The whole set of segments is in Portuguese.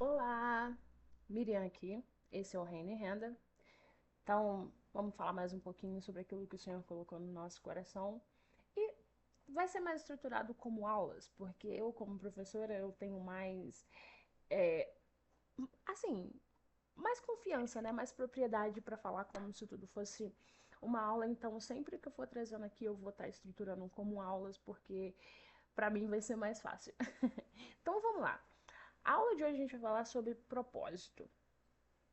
Olá, Miriam aqui. Esse é o Reino e Renda. Então, vamos falar mais um pouquinho sobre aquilo que o Senhor colocou no nosso coração. E vai ser mais estruturado como aulas, porque eu, como professora, eu tenho mais, é, assim, mais confiança, né? Mais propriedade para falar como se tudo fosse uma aula. Então, sempre que eu for trazendo aqui, eu vou estar estruturando como aulas, porque para mim vai ser mais fácil. Então, vamos lá. A aula de hoje a gente vai falar sobre propósito.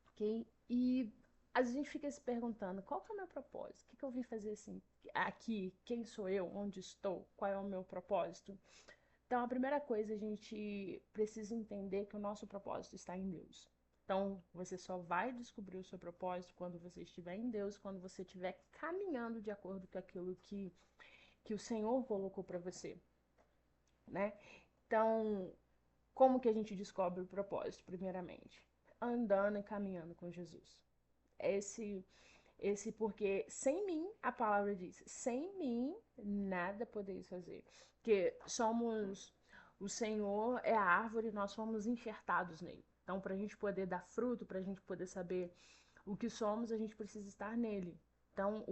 Ok? E às vezes a gente fica se perguntando, qual que é o meu propósito? O que eu vim fazer assim aqui? Quem sou eu? Onde estou? Qual é o meu propósito? Então, a primeira coisa, a gente precisa entender que o nosso propósito está em Deus. Então, você só vai descobrir o seu propósito quando você estiver em Deus, quando você estiver caminhando de acordo com aquilo que o Senhor colocou para você, né? Então, como que a gente descobre o propósito, primeiramente? Andando e caminhando com Jesus. Esse porque sem mim, a palavra diz, sem mim nada podeis fazer. Porque somos, o Senhor é a árvore e nós somos enxertados nele. Então, para a gente poder dar fruto, para a gente poder saber o que somos, a gente precisa estar nele. Então,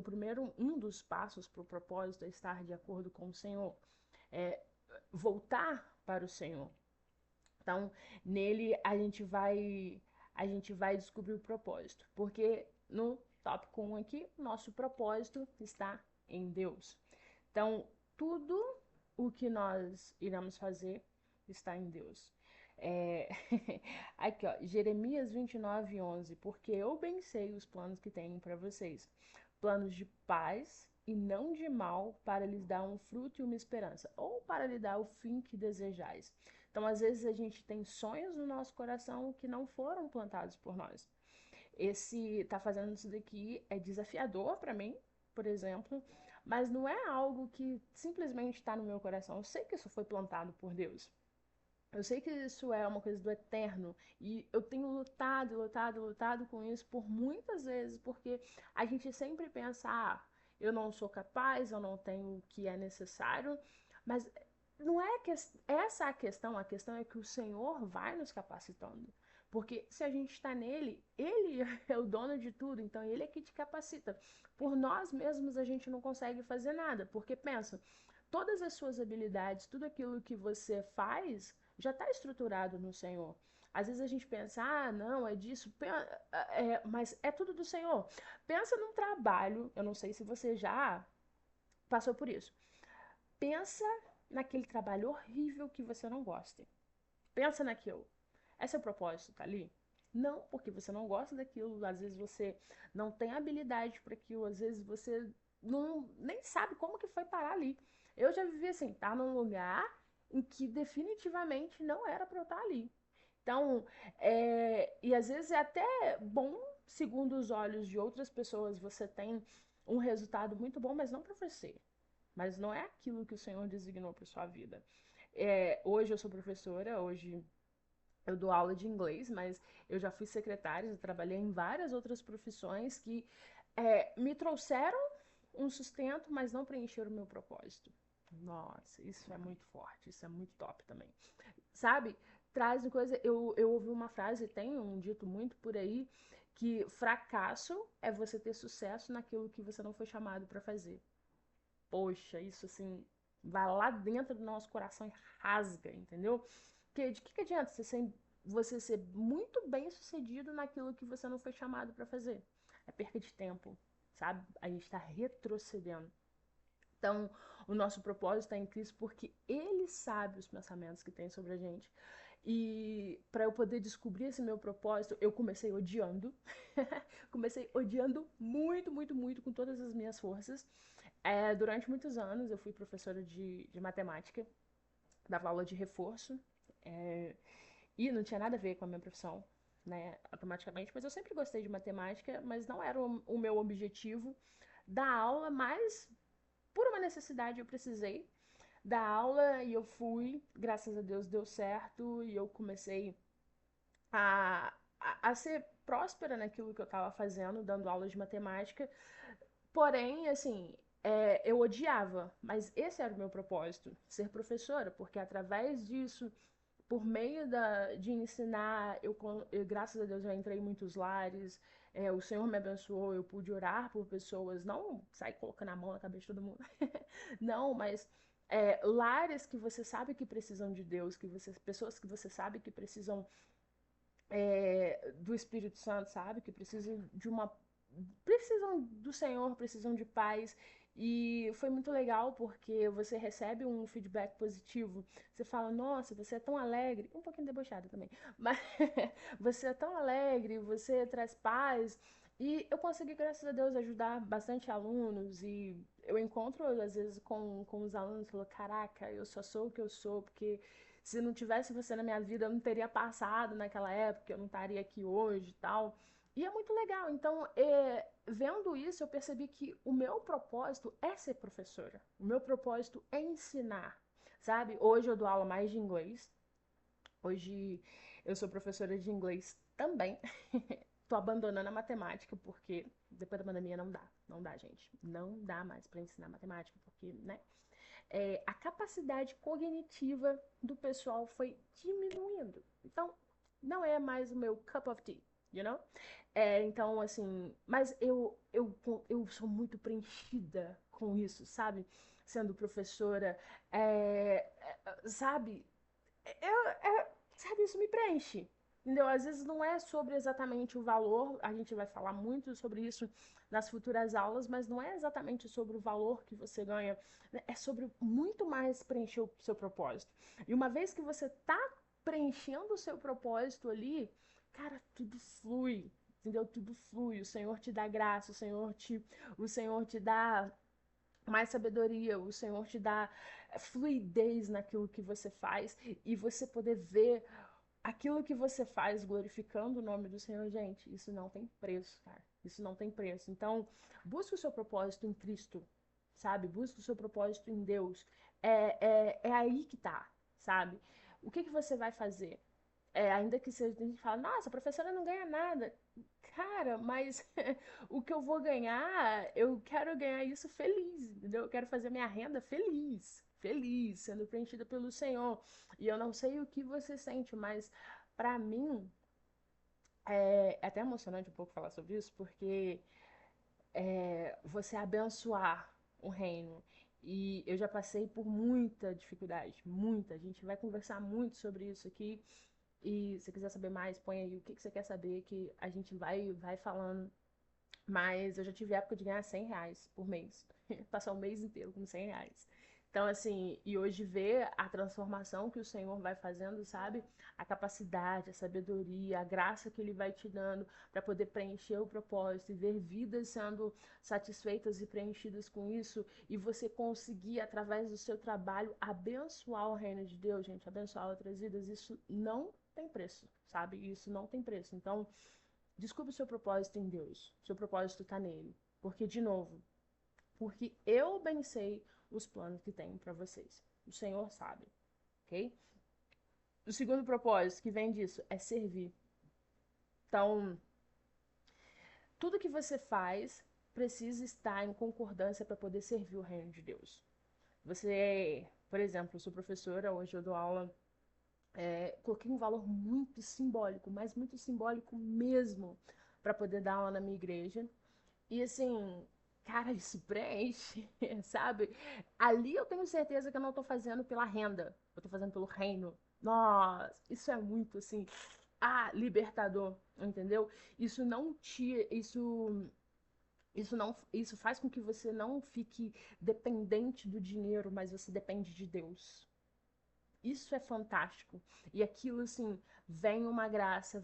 um dos passos para o propósito é estar de acordo com o Senhor, é voltar para o Senhor. Então, nele a gente vai descobrir o propósito, porque no tópico 1 aqui, nosso propósito está em Deus. Então, tudo o que nós iremos fazer está em Deus. É... Aqui, ó, Jeremias 29:11, porque eu bem sei os planos que tenho para vocês, planos de paz e não de mal, para lhes dar um fruto e uma esperança, ou para lhe dar o fim que desejais. Então, às vezes, a gente tem sonhos no nosso coração que não foram plantados por nós. Esse tá fazendo isso daqui é desafiador para mim, por exemplo, mas não é algo que simplesmente está no meu coração. Eu sei que isso foi plantado por Deus. Eu sei que isso é uma coisa do eterno e eu tenho lutado, lutado, lutado com isso por muitas vezes, porque a gente sempre pensa, eu não sou capaz, eu não tenho o que é necessário, mas não é que essa a questão é que o Senhor vai nos capacitando. Porque se a gente está nele, ele é o dono de tudo, então ele é que te capacita. Por nós mesmos a gente não consegue fazer nada, porque pensa, todas as suas habilidades, tudo aquilo que você faz, já está estruturado no Senhor. Às vezes a gente pensa, não, é disso, mas é tudo do Senhor. Pensa num trabalho, eu não sei se você já passou por isso. Pensa naquele trabalho horrível que você não gosta. Pensa naquilo. É seu propósito, tá ali? Não, porque você não gosta daquilo, às vezes você não tem habilidade para aquilo, às vezes você não nem sabe como que foi parar ali. Eu já vivi assim, tá num lugar em que definitivamente não era para eu estar ali. Então, e às vezes é até bom, segundo os olhos de outras pessoas, você tem um resultado muito bom, mas não para você. Mas não é aquilo que o Senhor designou para sua vida. Hoje eu sou professora, hoje eu dou aula de inglês, mas eu já fui secretária, eu trabalhei em várias outras profissões que me trouxeram um sustento, mas não preencheram o meu propósito. Nossa, isso é muito forte, isso é muito top também. Sabe? Traz uma coisa. Eu ouvi uma frase, tem um dito muito por aí, que fracasso é você ter sucesso naquilo que você não foi chamado para fazer. Poxa, isso assim, vai lá dentro do nosso coração e rasga, entendeu? Porque de que adianta você ser muito bem sucedido naquilo que você não foi chamado para fazer? É perca de tempo, sabe? A gente está retrocedendo. Então, o nosso propósito está em Cristo porque Ele sabe os pensamentos que tem sobre a gente. E para eu poder descobrir esse meu propósito, eu comecei odiando. Comecei odiando muito, muito, muito, com todas as minhas forças. Durante muitos anos, eu fui professora de matemática, dava aula de reforço. É, e não tinha nada a ver com a minha profissão, né, automaticamente. Mas eu sempre gostei de matemática, mas não era o meu objetivo dar aula, mas por uma necessidade eu precisei dar aula e eu fui, graças a Deus deu certo e eu comecei a ser próspera naquilo que eu estava fazendo, dando aula de matemática. Porém, assim, eu odiava, mas esse era o meu propósito, ser professora, porque através disso por meio de ensinar, graças a Deus, eu entrei em muitos lares, o Senhor me abençoou, eu pude orar por pessoas, não sair colocando a mão na cabeça de todo mundo, não, mas lares que você sabe que precisam de Deus, pessoas que você sabe que precisam do Espírito Santo, sabe? Que precisam do Senhor, precisam de paz. E foi muito legal porque você recebe um feedback positivo. Você fala, nossa, você é tão alegre, um pouquinho debochada também, mas você é tão alegre, você traz paz. E eu consegui, graças a Deus, ajudar bastante alunos. E eu encontro, às vezes, com os alunos e falo, caraca, eu só sou o que eu sou, porque se não tivesse você na minha vida, eu não teria passado naquela época, eu não estaria aqui hoje e tal. E é muito legal. Então, vendo isso, eu percebi que o meu propósito é ser professora. O meu propósito é ensinar, sabe? Hoje eu dou aula mais de inglês. Hoje eu sou professora de inglês também. Tô abandonando a matemática porque depois da pandemia não dá. Não dá, gente. Não dá mais para ensinar matemática porque, né? A capacidade cognitiva do pessoal foi diminuindo. Então, não é mais o meu cup of tea, you know? Então, assim, mas eu sou muito preenchida com isso, sabe? Sendo professora, sabe? Sabe, isso me preenche. Entendeu? Às vezes não é sobre exatamente o valor, a gente vai falar muito sobre isso nas futuras aulas, mas não é exatamente sobre o valor que você ganha, né? É sobre muito mais preencher o seu propósito. E uma vez que você tá preenchendo o seu propósito ali, cara, tudo flui, entendeu? Tudo flui. O Senhor te dá graça, o Senhor te dá mais sabedoria, o Senhor te dá fluidez naquilo que você faz e você poder ver aquilo que você faz glorificando o nome do Senhor, gente, isso não tem preço, cara. Isso não tem preço. Então, busque o seu propósito em Cristo, sabe? Busque o seu propósito em Deus. É aí que tá, sabe? O que você vai fazer? Ainda que seja, tem gente que fala, nossa, a professora não ganha nada. Cara, mas o que eu vou ganhar, eu quero ganhar isso feliz, entendeu? Eu quero fazer minha renda feliz, feliz, sendo preenchida pelo Senhor. E eu não sei o que você sente, mas pra mim é até emocionante um pouco falar sobre isso, porque você abençoar o reino. E eu já passei por muita dificuldade, muita. A gente vai conversar muito sobre isso aqui. E se quiser saber mais, põe aí o que você quer saber, que a gente vai falando. Mas eu já tive época de ganhar R$ 100 por mês. Passar o mês inteiro com R$ 100. Então, assim, e hoje ver a transformação que o Senhor vai fazendo, sabe? A capacidade, a sabedoria, a graça que Ele vai te dando para poder preencher o propósito e ver vidas sendo satisfeitas e preenchidas com isso, e você conseguir, através do seu trabalho, abençoar o reino de Deus, gente, abençoar outras vidas, isso não tem preço, sabe? Isso não tem preço. Então, descubra o seu propósito em Deus. O seu propósito está nele. Porque, de novo, porque eu bem sei os planos que tenho para vocês. O Senhor sabe, ok? O segundo propósito que vem disso é servir. Então, tudo que você faz precisa estar em concordância para poder servir o reino de Deus. Você, por exemplo, eu sou professora, hoje eu dou aula, coloquei um valor muito simbólico, mas muito simbólico mesmo, para poder dar aula na minha igreja. E assim, cara, isso preenche, sabe? Ali eu tenho certeza que eu não tô fazendo pela renda, eu tô fazendo pelo reino. Nossa, isso é muito assim, libertador, entendeu? Isso não te, isso faz com que você não fique dependente do dinheiro, mas você depende de Deus. Isso é fantástico. E aquilo, assim, vem uma graça,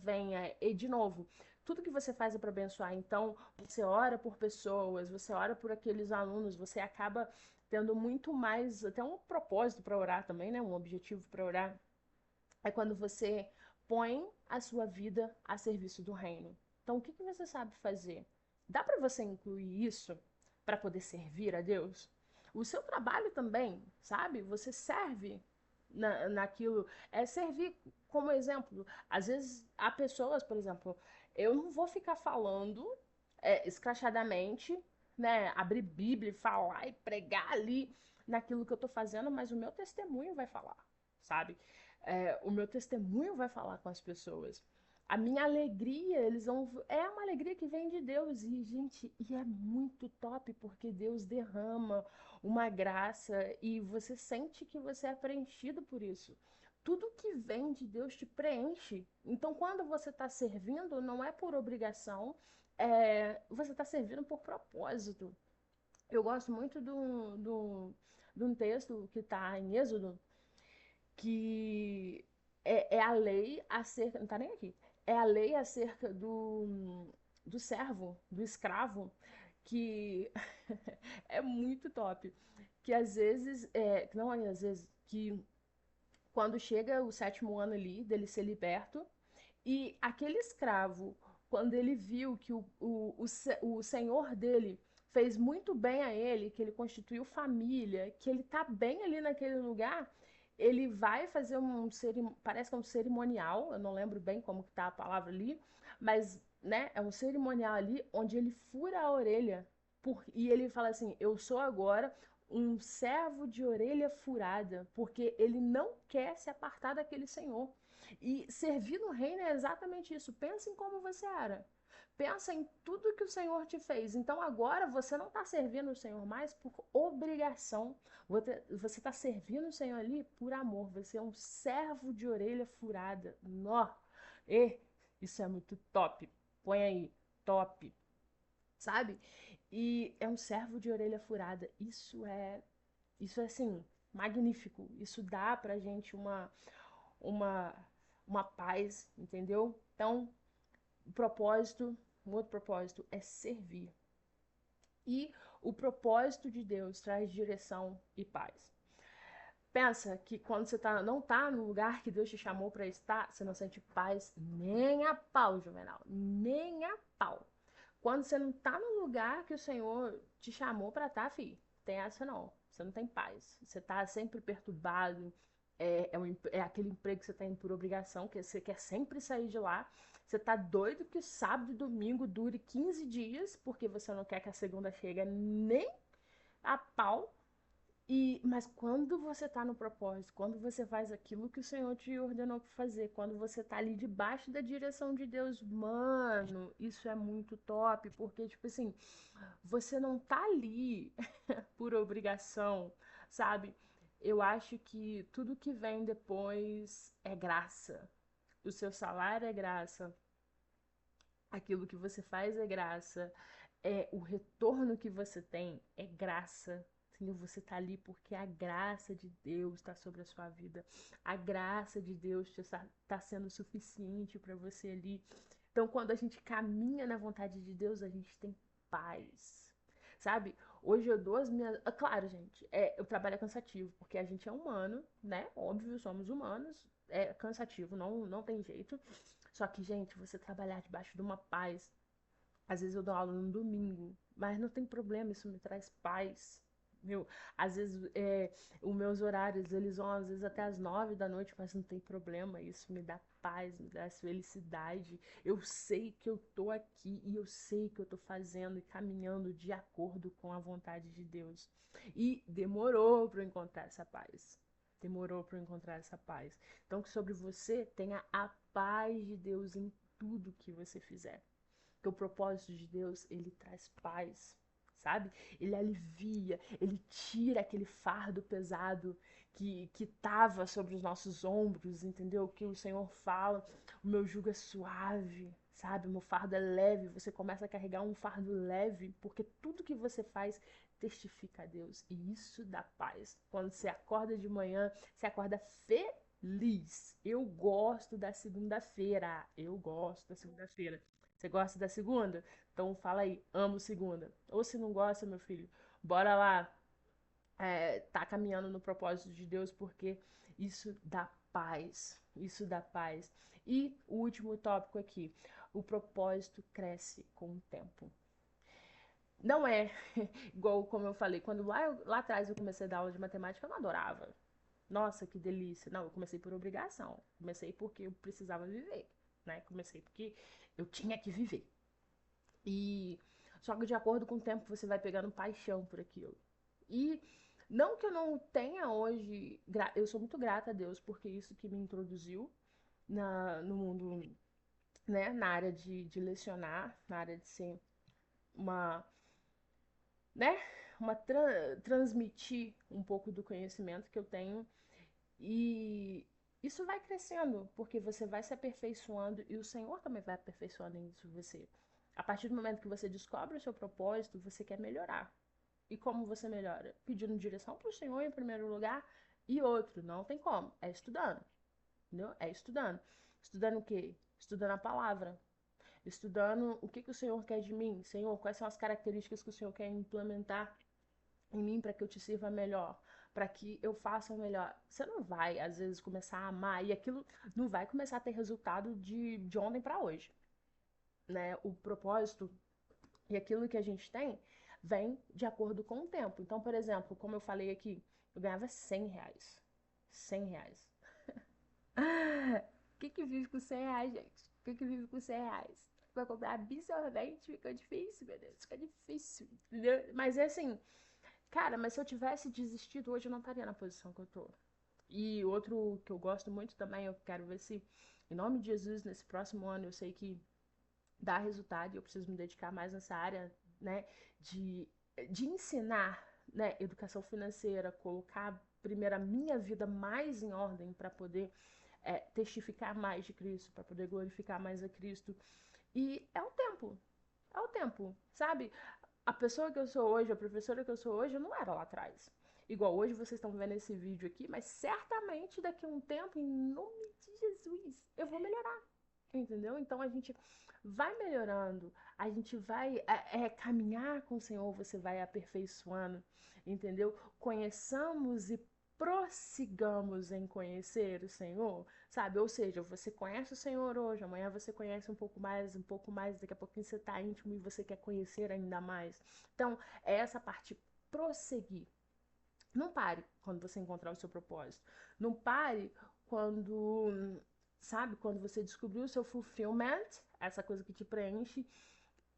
e de novo, tudo que você faz é para abençoar. Então, você ora por pessoas, você ora por aqueles alunos, você acaba tendo muito mais, até um propósito para orar também, né? Um objetivo para orar. É quando você põe a sua vida a serviço do reino. Então, o que você sabe fazer? Dá para você incluir isso para poder servir a Deus? O seu trabalho também, sabe? Você serve naquilo. É servir como exemplo. Às vezes, há pessoas, por exemplo, eu não vou ficar falando escrachadamente, né? Abrir Bíblia, falar e pregar ali naquilo que eu tô fazendo, mas o meu testemunho vai falar, sabe? O meu testemunho vai falar com as pessoas. A minha alegria, eles vão. É uma alegria que vem de Deus. E, gente, e é muito top, porque Deus derrama uma graça e você sente que você é preenchido por isso. Tudo que vem de Deus te preenche. Então, quando você está servindo, não é por obrigação, você está servindo por propósito. Eu gosto muito de um texto que está em Êxodo, que é a lei acerca. Não tá nem aqui. É a lei acerca do servo, do escravo, que é muito top. Que às vezes, não é às vezes, que quando chega o sétimo ano ali, dele ser liberto, e aquele escravo, quando ele viu que o senhor dele fez muito bem a ele, que ele constituiu família, que ele tá bem ali naquele lugar, ele vai fazer parece que é um cerimonial, eu não lembro bem como que tá a palavra ali, mas, né, é um cerimonial ali onde ele fura a orelha, e ele fala assim, eu sou agora um servo de orelha furada, porque ele não quer se apartar daquele senhor. E servir no reino é exatamente isso. Pensa em como você era. Pensa em tudo que o Senhor te fez. Então agora você não está servindo o Senhor mais por obrigação. Você está servindo o Senhor ali por amor. Você é um servo de orelha furada. Nó! E isso é muito top. Põe aí, top. Sabe? E é um servo de orelha furada. Isso é assim, magnífico. Isso dá pra gente uma, uma paz, entendeu? Então, o propósito, um outro propósito é servir. E o propósito de Deus traz direção e paz. Pensa que quando você não tá no lugar que Deus te chamou para estar, você não sente paz nem a pau, Juvenal, nem a pau. Quando você não tá no lugar que o Senhor te chamou para estar, filho, tem essa não. Você não tem paz. Você tá sempre perturbado. É aquele emprego que você tá indo por obrigação, que você quer sempre sair de lá. Você tá doido que sábado e domingo dure 15 dias, porque você não quer que a segunda chegue nem a pau. Mas quando você está no propósito, quando você faz aquilo que o Senhor te ordenou para fazer, quando você está ali debaixo da direção de Deus, mano, isso é muito top, porque, tipo assim, você não tá ali por obrigação, sabe? Eu acho que tudo que vem depois é graça. O seu salário é graça, aquilo que você faz é graça, o retorno que você tem é graça. Entendeu? Você tá ali porque a graça de Deus está sobre a sua vida. A graça de Deus está sendo suficiente para você ali. Então, quando a gente caminha na vontade de Deus, a gente tem paz. Sabe? Hoje eu dou as minhas. Claro, gente, o trabalho é cansativo, porque a gente é humano, né? Óbvio, somos humanos. É cansativo, não tem jeito. Só que, gente, você trabalhar debaixo de uma paz. Às vezes eu dou aula no domingo, mas não tem problema, isso me traz paz. Meu, às vezes os meus horários eles vão às vezes até as 9 da noite, mas não tem problema, isso me dá paz, me dá felicidade. Eu sei que eu tô aqui e eu sei que eu tô fazendo e caminhando de acordo com a vontade de Deus. E demorou para eu encontrar essa paz. Demorou para eu encontrar essa paz. Então que sobre você tenha a paz de Deus em tudo que você fizer. Porque o propósito de Deus, ele traz paz, sabe? Ele alivia, ele tira aquele fardo pesado que tava sobre os nossos ombros, entendeu? Que o Senhor fala, o meu jugo é suave, sabe? O meu fardo é leve. Você começa a carregar um fardo leve, porque tudo que você faz testifica a Deus. E isso dá paz. Quando você acorda de manhã, você acorda feliz. Eu gosto da segunda-feira. Eu gosto da segunda-feira. Você gosta da segunda? Então fala aí, amo segunda. Ou se não gosta, meu filho, bora lá, tá caminhando no propósito de Deus, porque isso dá paz. Isso dá paz. E o último tópico aqui: o propósito cresce com o tempo. Não é igual como eu falei, quando lá atrás eu comecei a dar aula de matemática, eu não adorava. Nossa, que delícia. Não, eu comecei por obrigação. Comecei porque eu precisava viver, né? Comecei porque eu tinha que viver. E só que de acordo com o tempo você vai pegando paixão por aquilo. E Não que eu não tenha hoje, eu sou muito grata a Deus porque isso que me introduziu no mundo, né, na área de lecionar, na área de ser uma, né, transmitir um pouco do conhecimento que eu tenho e isso vai crescendo, porque você vai se aperfeiçoando e o Senhor também vai aperfeiçoando isso em você. A partir do momento que você descobre o seu propósito, você quer melhorar. E como você melhora? Pedindo direção para o Senhor em primeiro lugar e outro, não tem como, é estudando, entendeu? É estudando. Estudando o quê? Estudando a palavra. Estudando o que, que o Senhor quer de mim. Senhor, quais são as características que o Senhor quer implementar em mim para que eu te sirva melhor, para que eu faça o melhor. Você não vai, às vezes, começar a amar e aquilo não vai começar a ter resultado de ontem para hoje, né? O propósito e aquilo que a gente tem vem de acordo com o tempo. Então, por exemplo, como eu falei aqui, eu ganhava R$ 100. R$ 100. Que vive com R$ 100, gente? Que vive com R$ 100? Vai comprar absorvente, fica difícil, meu Deus, fica difícil, entendeu? Mas é assim, cara, mas se eu tivesse desistido hoje, eu não estaria na posição que eu tô. E outro que eu gosto muito também, eu quero ver se, em nome de Jesus, nesse próximo ano, eu sei que dá resultado e eu preciso me dedicar mais nessa área, né, de, de ensinar, né, educação financeira, colocar primeiro a minha vida mais em ordem para poder testificar mais de Cristo, para poder glorificar mais a Cristo. E é o tempo, sabe? A pessoa que eu sou hoje, a professora que eu sou hoje, eu não era lá atrás. Igual hoje vocês estão vendo esse vídeo aqui, mas certamente daqui a um tempo, em nome de Jesus, eu vou melhorar. Entendeu? Então a gente vai melhorando, a gente vai caminhar com o Senhor, você vai aperfeiçoando, entendeu? Conheçamos e prossigamos em conhecer o Senhor, sabe? Ou seja, você conhece o Senhor hoje, amanhã você conhece um pouco mais, daqui a pouquinho você está íntimo e você quer conhecer ainda mais. Então, é essa parte, prosseguir. Não pare quando você encontrar o seu propósito. Não pare quando, sabe, quando você descobriu o seu fulfillment, essa coisa que te preenche.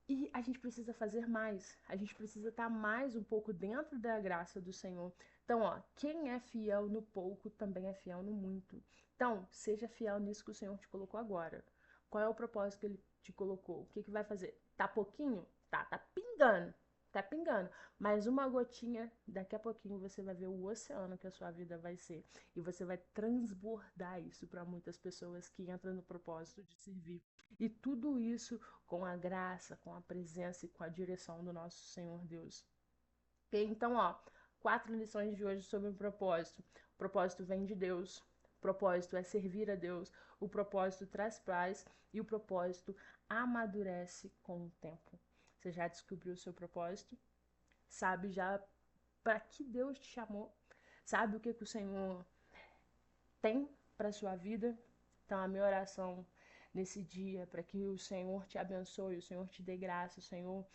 E a gente precisa fazer mais. A gente precisa estar mais um pouco dentro da graça do Senhor. Então, ó, quem é fiel no pouco também é fiel no muito. Então, seja fiel nisso que o Senhor te colocou agora. Qual é o propósito que ele te colocou? O que que vai fazer? Tá pouquinho? Tá pingando. Tá pingando. Mas uma gotinha, daqui a pouquinho você vai ver o oceano que a sua vida vai ser. E você vai transbordar isso para muitas pessoas que entram no propósito de servir. E tudo isso com a graça, com a presença e com a direção do nosso Senhor Deus. Ok? Então, ó, 4 lições de hoje sobre o propósito. O propósito vem de Deus. O propósito é servir a Deus. O propósito traz paz e o propósito amadurece com o tempo. Você já descobriu o seu propósito? Sabe já para que Deus te chamou? Sabe o que o Senhor tem para sua vida? Então, a minha oração nesse dia para que o Senhor te abençoe, o Senhor te dê graça, o Senhor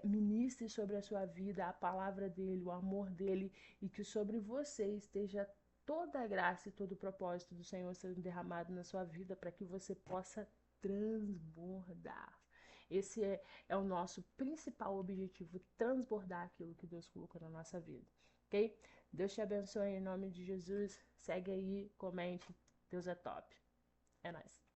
ministre sobre a sua vida a palavra dele, o amor dele e que sobre você esteja toda a graça e todo o propósito do Senhor sendo derramado na sua vida para que você possa transbordar. Esse é o nosso principal objetivo, transbordar aquilo que Deus colocou na nossa vida, ok? Deus te abençoe em nome de Jesus. Segue aí, comente. Deus é top. É nóis.